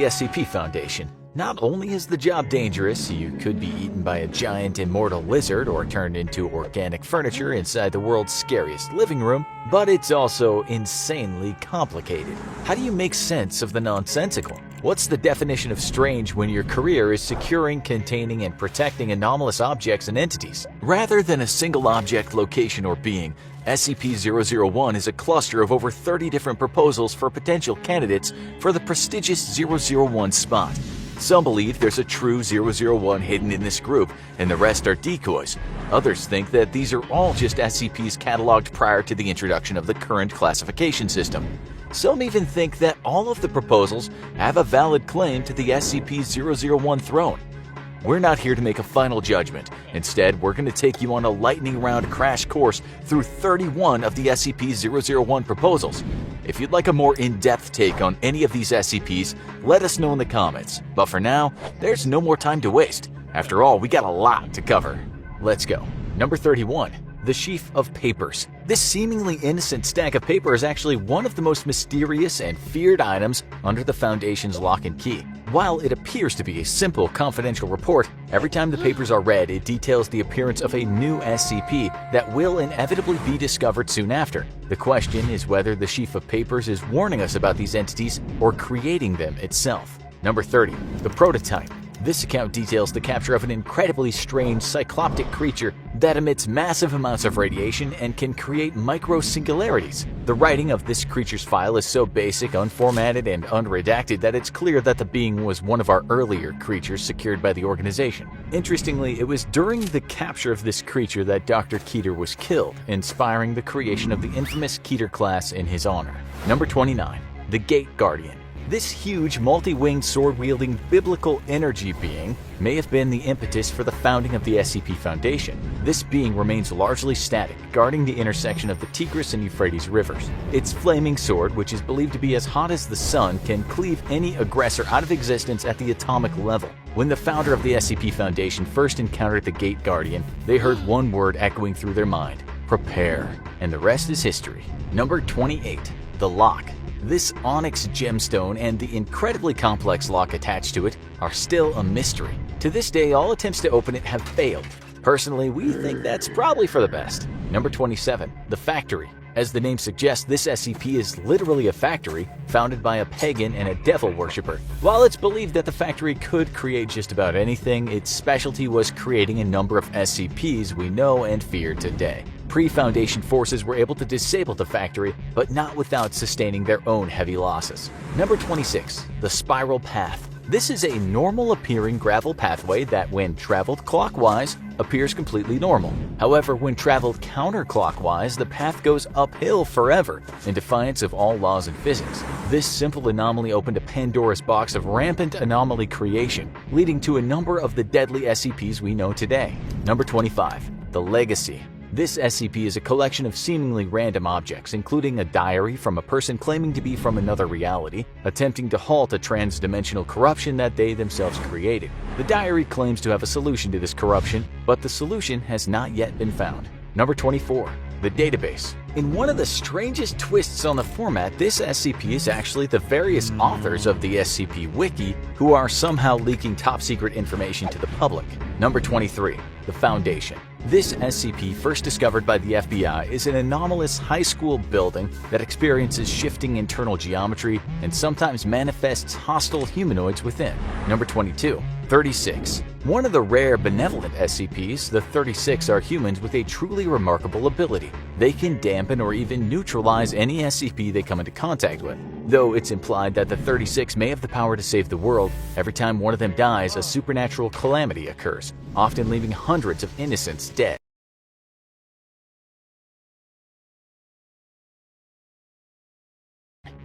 the SCP Foundation. Not only is the job dangerous, you could be eaten by a giant immortal lizard or turned into organic furniture inside the world's scariest living room, but it's also insanely complicated. How do you make sense of the nonsensical? What's the definition of strange when your career is securing, containing, and protecting anomalous objects and entities? Rather than a single object, location, or being, SCP-001 is a cluster of over 30 different proposals for potential candidates for the prestigious 001 spot. Some believe there's a true 001 hidden in this group, and the rest are decoys. Others think that these are all just SCPs cataloged prior to the introduction of the current classification system. Some even think that all of the proposals have a valid claim to the SCP-001 throne. We're not here to make a final judgment. Instead, we're going to take you on a lightning round crash course through 31 of the SCP-001 proposals. If you'd like a more in-depth take on any of these SCPs, let us know in the comments. But for now, there's no more time to waste. After all, we got a lot to cover. Let's go. Number 31. The Sheaf of Papers. This seemingly innocent stack of paper is actually one of the most mysterious and feared items under the Foundation's lock and key. While it appears to be a simple, confidential report, every time the papers are read, it details the appearance of a new SCP that will inevitably be discovered soon after. The question is whether the Sheaf of Papers is warning us about these entities or creating them itself. Number 30. The Prototype. This account details the capture of an incredibly strange cycloptic creature that emits massive amounts of radiation and can create micro-singularities. The writing of this creature's file is so basic, unformatted, and unredacted that it's clear that the being was one of our earlier creatures secured by the organization. Interestingly, it was during the capture of this creature that Dr. Keter was killed, inspiring the creation of the infamous Keter class in his honor. Number 29. The Gate Guardian. This huge, multi-winged, sword-wielding biblical energy being may have been the impetus for the founding of the SCP Foundation. This being remains largely static, guarding the intersection of the Tigris and Euphrates rivers. Its flaming sword, which is believed to be as hot as the sun, can cleave any aggressor out of existence at the atomic level. When the founder of the SCP Foundation first encountered the Gate Guardian, they heard one word echoing through their mind: prepare. And the rest is history. Number 28. The Lock. This onyx gemstone and the incredibly complex lock attached to it are still a mystery. To this day, all attempts to open it have failed. Personally, we think that's probably for the best. Number 27. The Factory. As the name suggests, this SCP is literally a factory founded by a pagan and a devil worshipper. While it's believed that the factory could create just about anything, its specialty was creating a number of SCPs we know and fear today. Pre-Foundation forces were able to disable the factory, but not without sustaining their own heavy losses. Number 26. The Spiral Path. This is a normal-appearing gravel pathway that, when traveled clockwise, appears completely normal. However, when traveled counterclockwise, the path goes uphill forever, in defiance of all laws of physics. This simple anomaly opened a Pandora's box of rampant anomaly creation, leading to a number of the deadly SCPs we know today. Number 25. The Legacy. This SCP is a collection of seemingly random objects, including a diary from a person claiming to be from another reality, attempting to halt a trans-dimensional corruption that they themselves created. The diary claims to have a solution to this corruption, but the solution has not yet been found. Number 24. The Database. In one of the strangest twists on the format, this SCP is actually the various authors of the SCP Wiki who are somehow leaking top-secret information to the public. Number 23. The Foundation. This SCP, first discovered by the FBI, is an anomalous high school building that experiences shifting internal geometry and sometimes manifests hostile humanoids within. Number 22. 36. One of the rare benevolent SCPs, the 36 are humans with a truly remarkable ability. They can dampen or even neutralize any SCP they come into contact with. Though it's implied that the 36 may have the power to save the world, every time one of them dies, a supernatural calamity occurs, often leaving hundreds of innocents dead.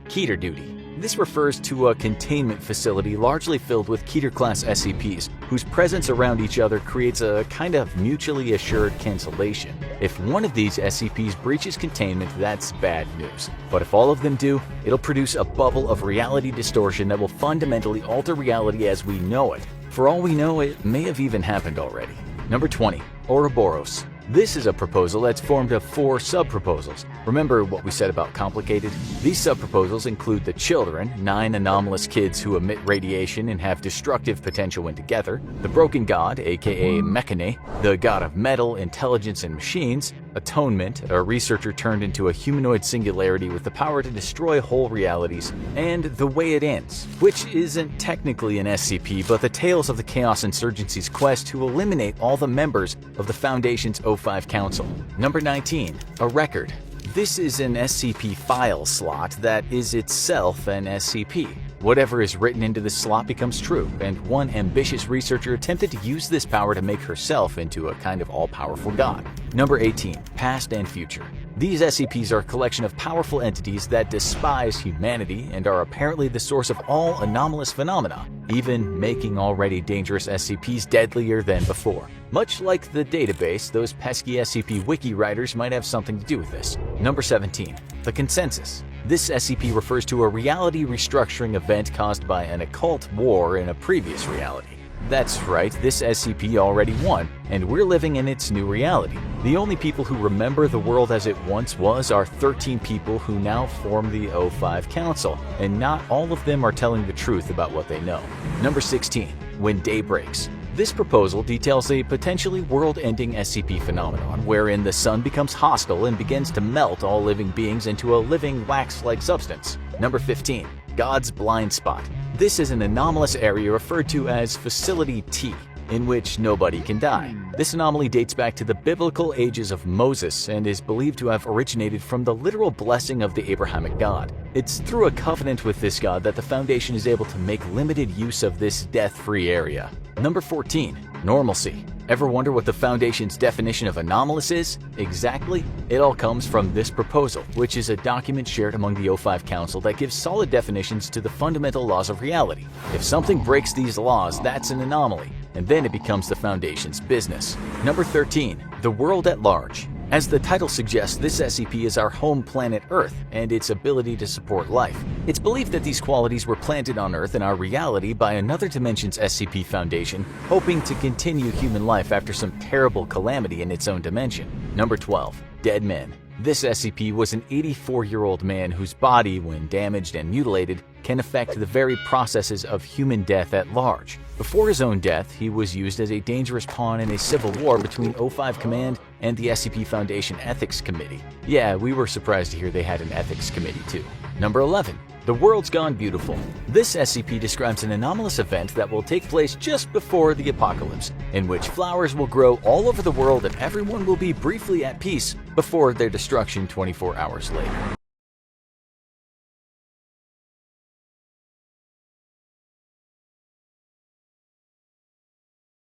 Keter Duty. This refers to a containment facility largely filled with Keter-class SCPs, whose presence around each other creates a kind of mutually assured cancellation. If one of these SCPs breaches containment, that's bad news. But if all of them do, it'll produce a bubble of reality distortion that will fundamentally alter reality as we know it. For all we know, it may have even happened already. Number 20. Ouroboros. This is a proposal that's formed of 4 sub-proposals. Remember what we said about complicated? These sub-proposals include the children, 9 anomalous kids who emit radiation and have destructive potential when together, the broken god, aka Mechane, the god of metal, intelligence, and machines, Atonement, a researcher turned into a humanoid singularity with the power to destroy whole realities, and The Way It Ends, which isn't technically an SCP, but the tales of the Chaos Insurgency's quest to eliminate all the members of the Foundation's O5 Council. Number 19. A record. This is an SCP file slot that is itself an SCP. Whatever is written into this slot becomes true, and one ambitious researcher attempted to use this power to make herself into a kind of all-powerful god. Number 18. Past and Future. These SCPs are a collection of powerful entities that despise humanity and are apparently the source of all anomalous phenomena, even making already dangerous SCPs deadlier than before. Much like the database, those pesky SCP wiki writers might have something to do with this. Number 17. The Consensus. This SCP refers to a reality restructuring event caused by an occult war in a previous reality. That's right, this SCP already won, and we're living in its new reality. The only people who remember the world as it once was are 13 people who now form the O5 Council, and not all of them are telling the truth about what they know. Number 16. When Day Breaks. This proposal details a potentially world-ending SCP phenomenon wherein the sun becomes hostile and begins to melt all living beings into a living wax-like substance. Number 15. God's Blind Spot. This is an anomalous area referred to as Facility T, in which nobody can die. This anomaly dates back to the biblical ages of Moses and is believed to have originated from the literal blessing of the Abrahamic God. It's through a covenant with this god that the Foundation is able to make limited use of this death-free area. Number 14. Normalcy. Ever wonder what the Foundation's definition of anomalous is? Exactly. It all comes from this proposal, which is a document shared among the O5 Council that gives solid definitions to the fundamental laws of reality. If something breaks these laws, that's an anomaly, and then it becomes the Foundation's business. Number 13. The World at Large. As the title suggests, this SCP is our home planet Earth and its ability to support life. It's believed that these qualities were planted on Earth in our reality by another dimension's SCP Foundation, hoping to continue human life after some terrible calamity in its own dimension. Number 12. Dead Men. This SCP was an 84-year-old man whose body, when damaged and mutilated, can affect the very processes of human death at large. Before his own death, he was used as a dangerous pawn in a civil war between O5 Command and the SCP Foundation Ethics Committee. Yeah, we were surprised to hear they had an ethics committee too. Number 11. The World's Gone Beautiful. This SCP describes an anomalous event that will take place just before the apocalypse, in which flowers will grow all over the world and everyone will be briefly at peace before their destruction 24 hours later.